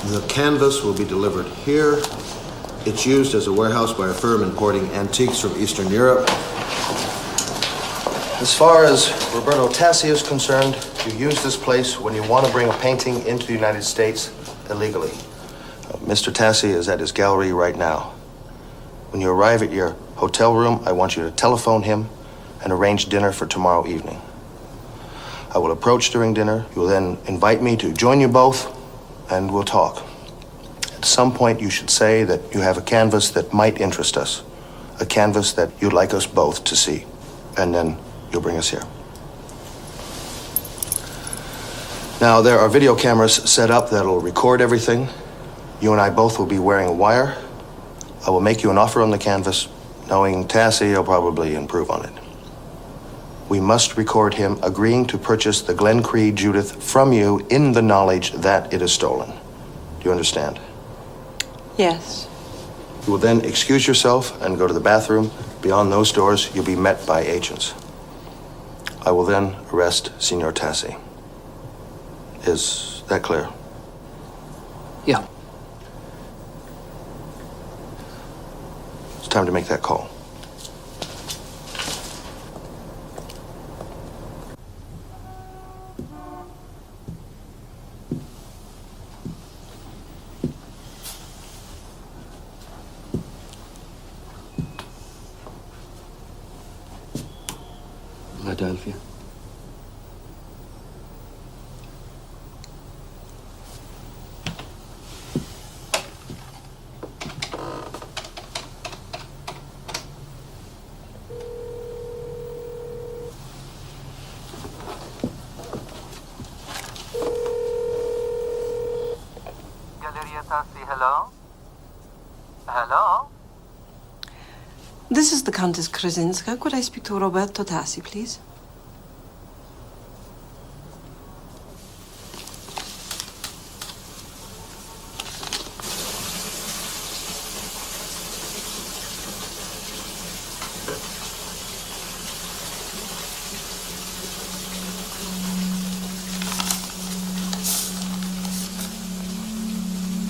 The canvas will be delivered here. It's used as a warehouse by a firm importing antiques from Eastern Europe. As far as Roberto Tassi is concerned, you use this place when you want to bring a painting into the United States illegally. Mr. Tassi is at his gallery right now. When you arrive at your hotel room, I want you to telephone him and arrange dinner for tomorrow evening. I will approach during dinner. You will then invite me to join you both, and we'll talk. At some point, you should say that you have a canvas that might interest us, a canvas that you'd like us both to see, and then you'll bring us here. Now, there are video cameras set up that'll record everything. You and I both will be wearing a wire. I will make you an offer on the canvas, Knowing Tassie, he'll probably improve on it. We must record him agreeing to purchase the Glen Creed Judith from you in the knowledge that it is stolen. Do you understand? Yes. You will then excuse yourself and go to the bathroom. Beyond those doors, you'll be met by agents. I will then arrest Signor Tassi. Is that clear? Yeah. It's time to make that call. Philadelphia. Galleria Tassi, hello? Hello? This is the Countess Krasinska. Could I speak to Roberto Tassi, please?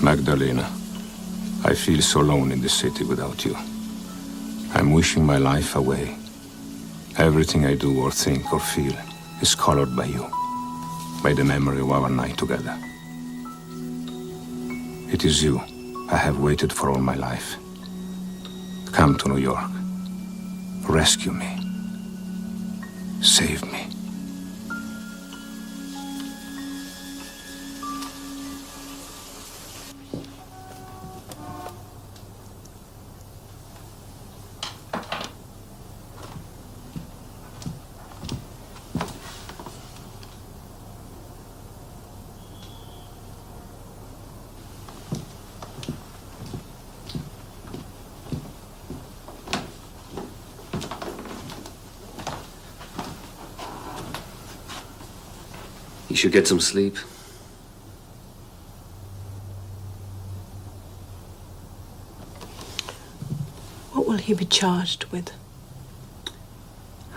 Magdalena, I feel so alone in the city without you. I'm wishing my life away. Everything I do or think or feel is colored by you, by the memory of our night together. It is you I have waited for all my life. Come to New York. Rescue me. Save me. You should get some sleep. What will he be charged with?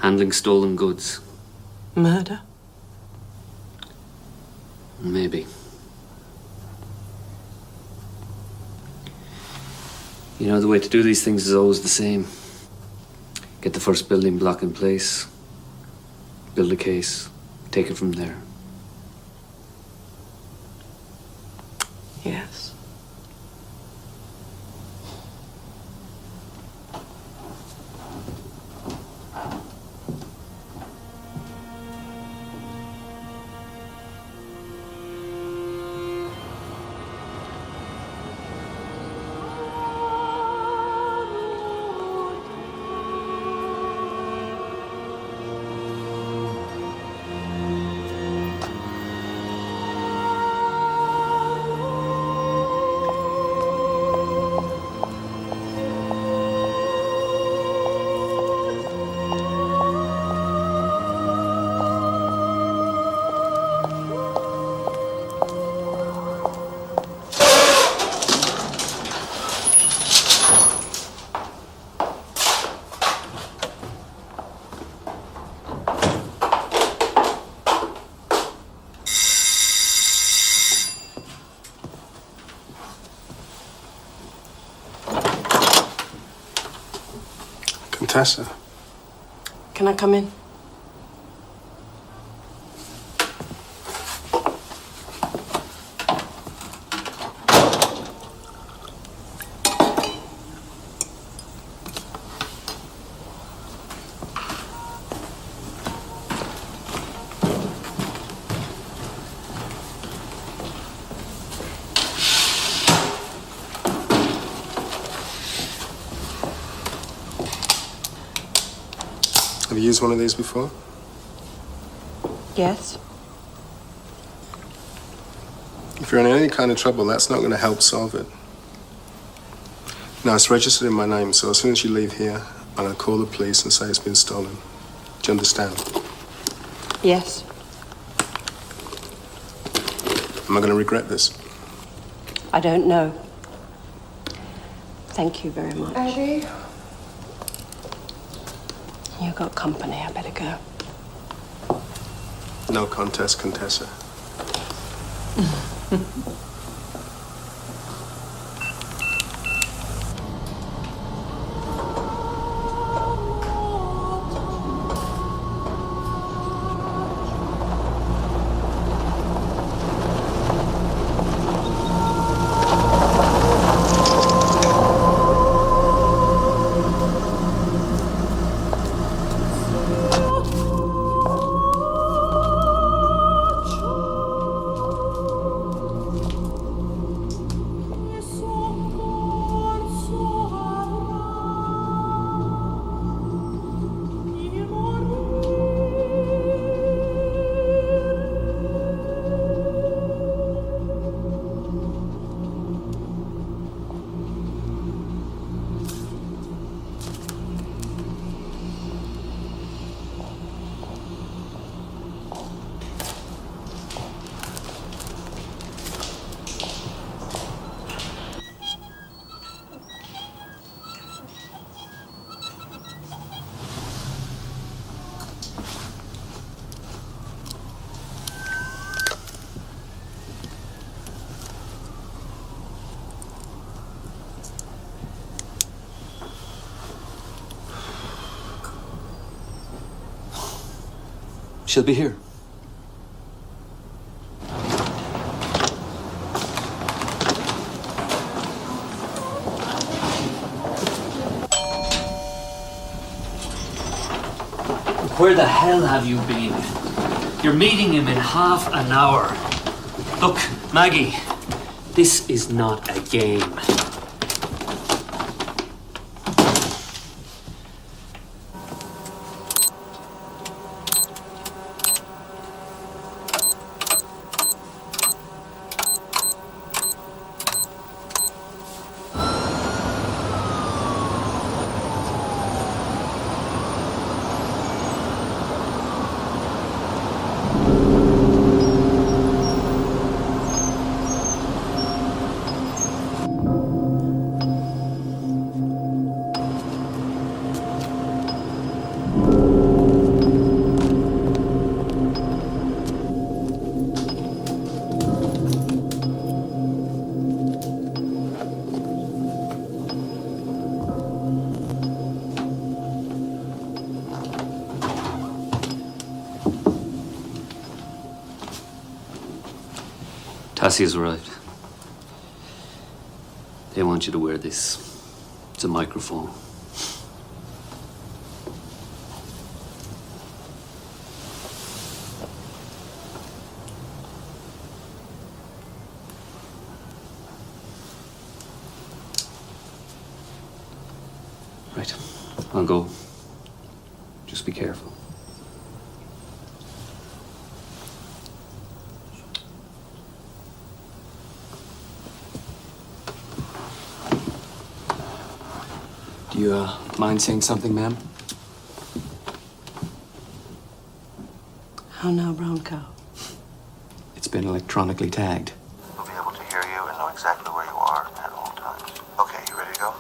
Handling stolen goods. Murder? Maybe. You know, the way to do these things is always the same. Get the first building block in place, build a case, take it from there. Yes. Contessa. Can I come in? Have you used one of these before? Yes. If you're in any kind of trouble, that's not going to help solve it. Now, it's registered in my name, so as soon as you leave here, I'm going to call the police and say it's been stolen. Do you understand? Yes. Am I going to regret this? I don't know. Thank you very much. Eddie? You got company. I better go. No contest, Contessa. She'll be here. Where the hell have you been? You're meeting him in half an hour. Look, Maggie, this is not a game. Tassia's arrived. They want you to wear this. It's a microphone. Right. I'll go. Just be careful. Do you, mind saying something, ma'am? How now, brown cow? It's been electronically tagged. We'll be able to hear you and know exactly where you are at all times. Okay, you ready to go?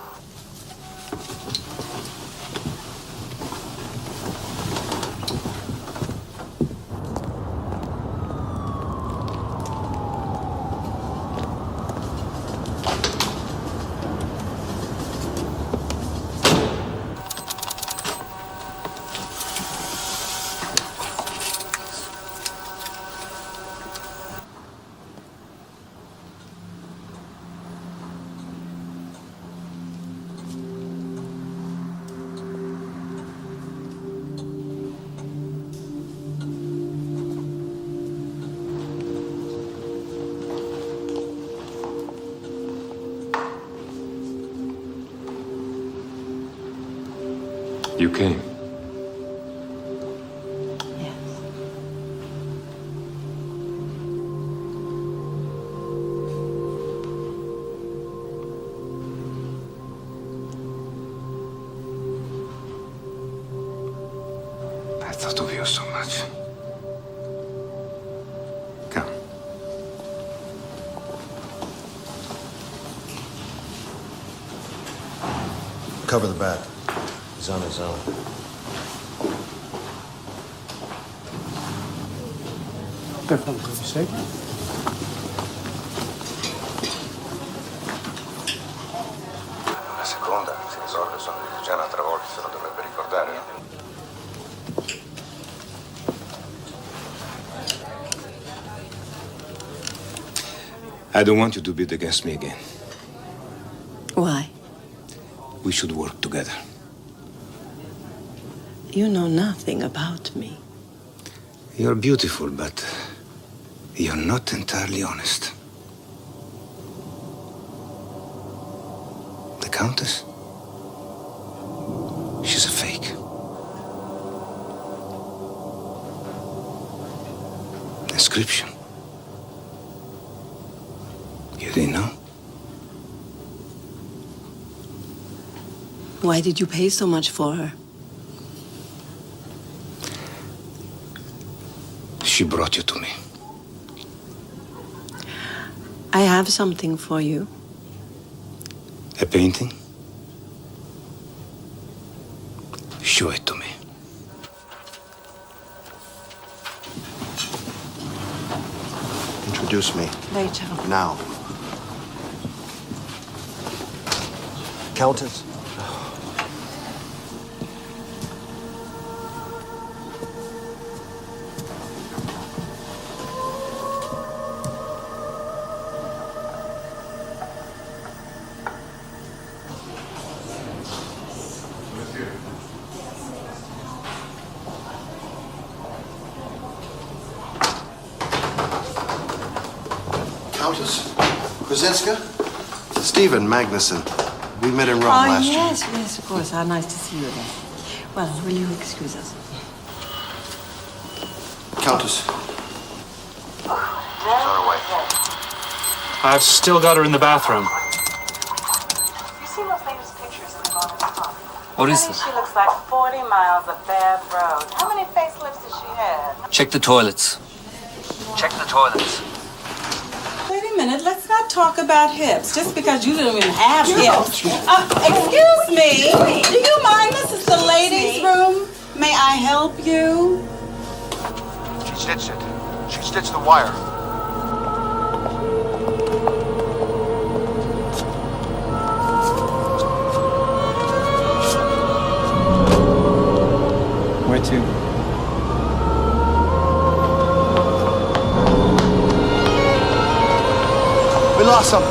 You came. thought of you so much. Come. Cover the back. He's on his own. Una seconda, si risolve, sono già un'altra volta, se lo dovrebbe ricordare. I don't want you to bid against me again. Why? We should work together. You know nothing about me. You're beautiful, but you're not entirely honest. The Countess? She's a fake. Inscription. You didn't know? Why did you pay so much for her? She brought you to me. I have something for you. A painting? Show it to me. Introduce me. Later. Now. Countess. Countess Krasinska? Stephen Magnuson. We met in Rome last year. Yes, of course. How nice to see you again. Well, will you excuse us? Countess. She's on her way. I've still got her in the bathroom. You see those latest pictures of on his phone? What is Honey, this? She looks like 40 miles of bad road. How many facelifts has she had? Check the toilets. Check the toilets. Wait a minute, let's not talk about hips. Just because you don't even have hips. Excuse me. Do you mind? This is the ladies' room. May I help you? She stitched it. She stitched the wire. Where to? We lost some.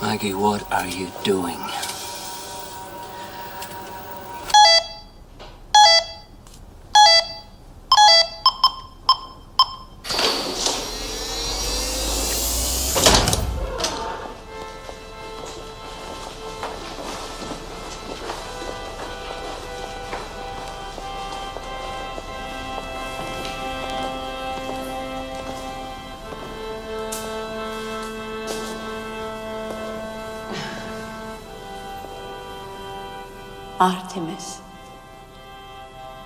Maggie, what are you doing? Artemis,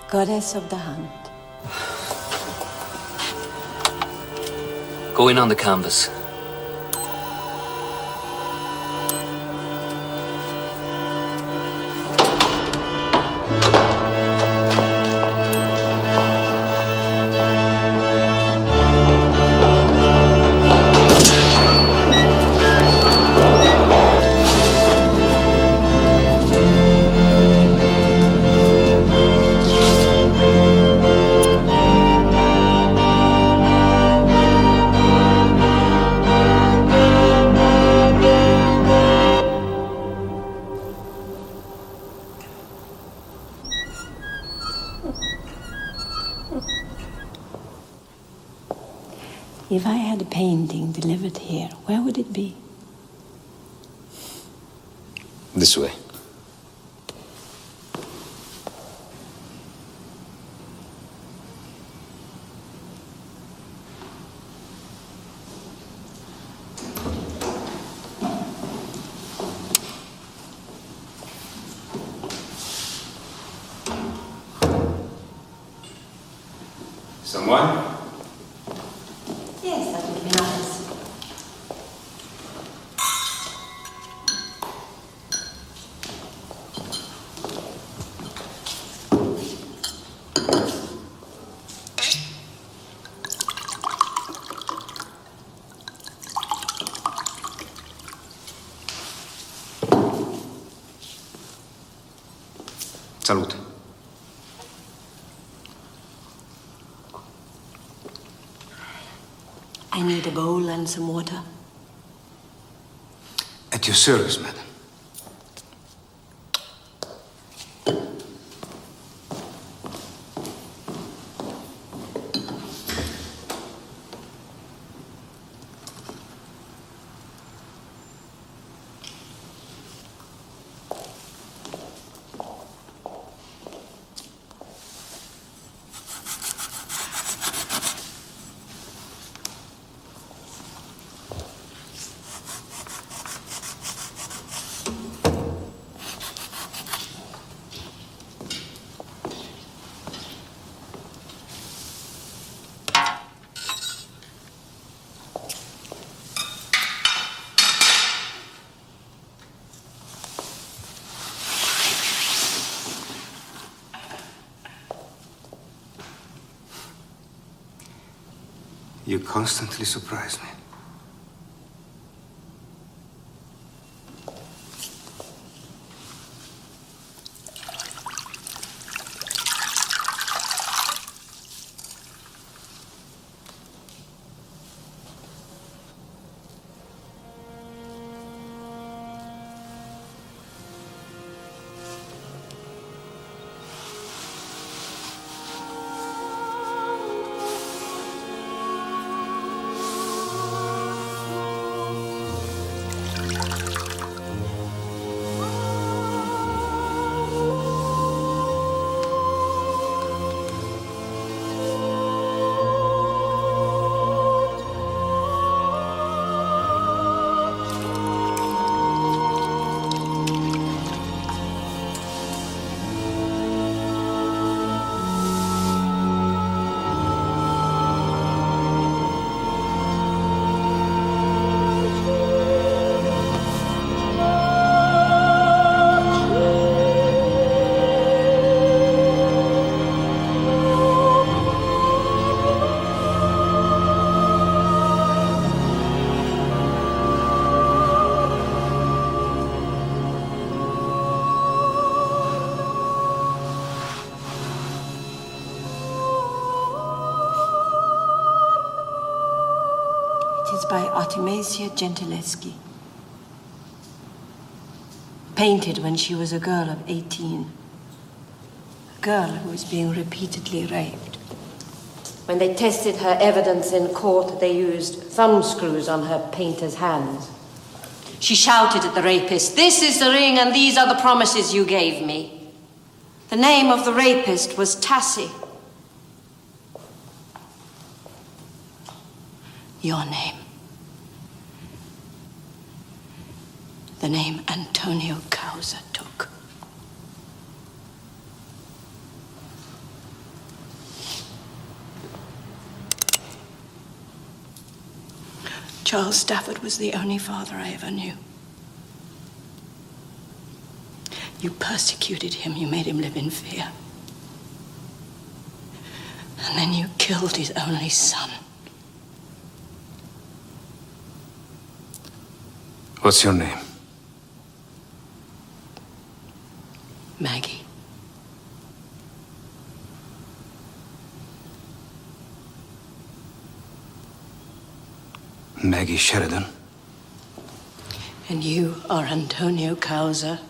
goddess of the hunt. Go in on the canvas. If I had a painting delivered here, where would it be? This way. Someone? Yes, that would be nice. Salute. I need a bowl and some water. At your service, madam. You constantly surprise me. By Artemisia Gentileschi. Painted when she was a girl of 18. A girl who was being repeatedly raped. When they tested her evidence in court, they used thumb screws on her painter's hands. She shouted at the rapist, "This is the ring and these are the promises you gave me." The name of the rapist was Tassi. Your name. The name Antonio Causa took. Charles Stafford was the only father I ever knew. You persecuted him, you made him live in fear. And then you killed his only son. What's your name? Maggie. Maggie Sheridan. And you are Antonio Causa,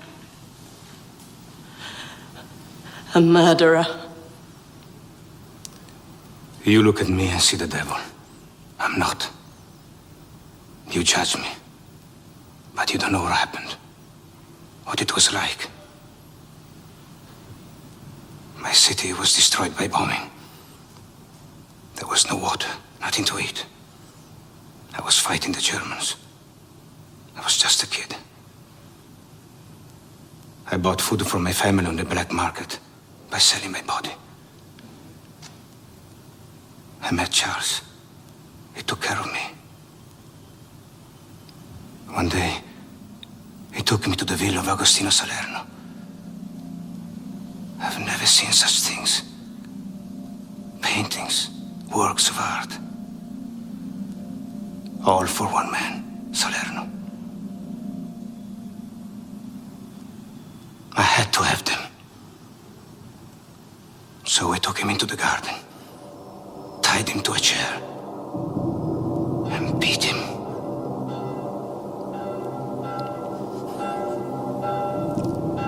a murderer. You look at me and see the devil. I'm not. You judge me. But you don't know what happened. What it was like. My city was destroyed by bombing. There was no water, nothing to eat. I was fighting the Germans. I was just a kid. I bought food from my family on the black market by selling my body. I met Charles. He took care of me. One day, he took me to the villa of Agostino Salerno. I've never seen such things. Paintings, works of art. All for one man, Salerno. I had to have them. So I took him into the garden, tied him to a chair, and beat him.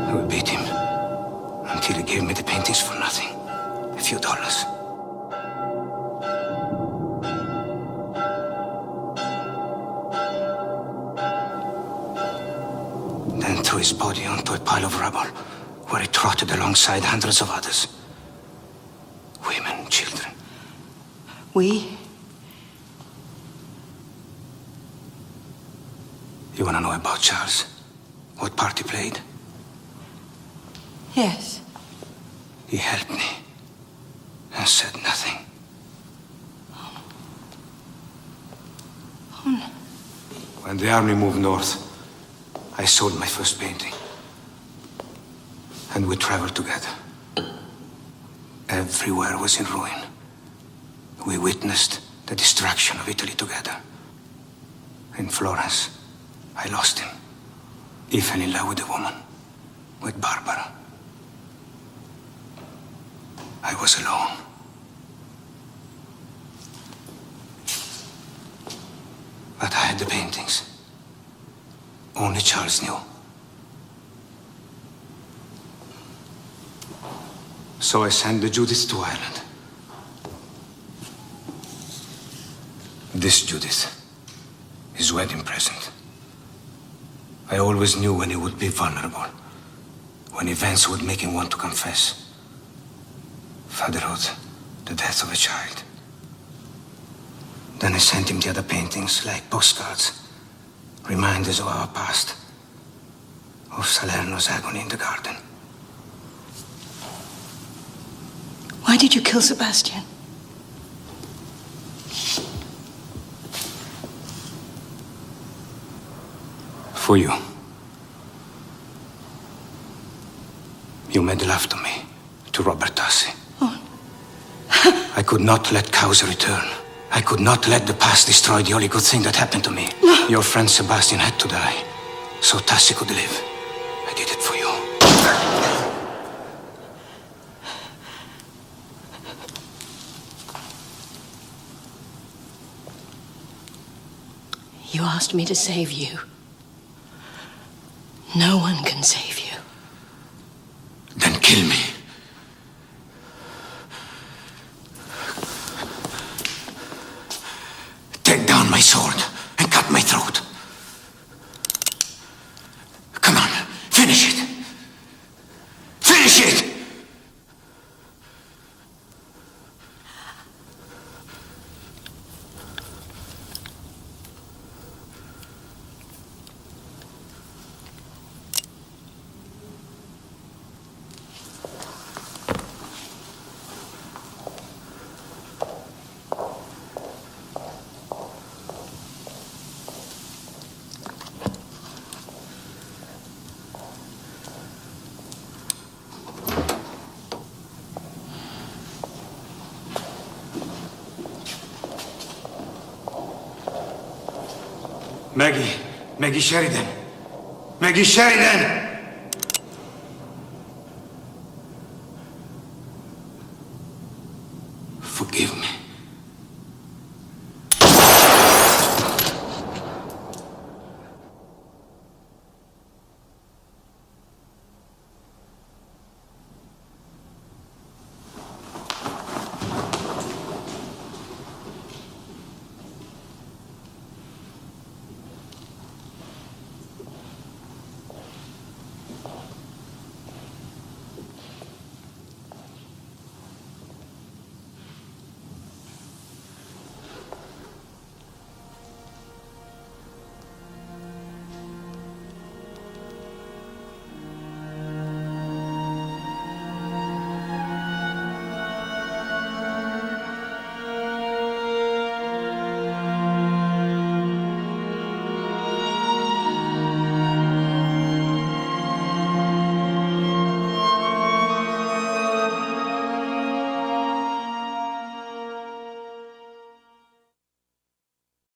I would beat him until he gave me the paintings for nothing. A few dollars. Then threw his body onto a pile of rubble, where he trotted alongside hundreds of others. Women, children. We? You want to know about Charles? What part he played? Yes. He helped me and said nothing. Oh, no. When the army moved north, I sold my first painting. And we traveled together. Everywhere was in ruin. We witnessed the destruction of Italy together. In Florence, I lost him. He fell in love with a woman, with Barbara. I was alone. But I had the paintings. Only Charles knew. So I sent the Judith to Ireland. This Judith, his wedding present. I always knew when he would be vulnerable, when events would make him want to confess. Fatherhood, the death of a child. Then I sent him the other paintings, like postcards, reminders of our past, of Salerno's agony in the garden. Why did you kill Sebastian? For you. You made love to me, to Robert Tassi. Oh. I could not let Causa return. I could not let the past destroy the only good thing that happened to me. No. Your friend Sebastian had to die, so Tassi could live. I did it for you. You asked me to save you. No one can save you. Then kill me. Take down my sword and cut my throat. Come on, finish it. Finish it! Maggie Sheridan. Maggie Sheridan! Forgive me.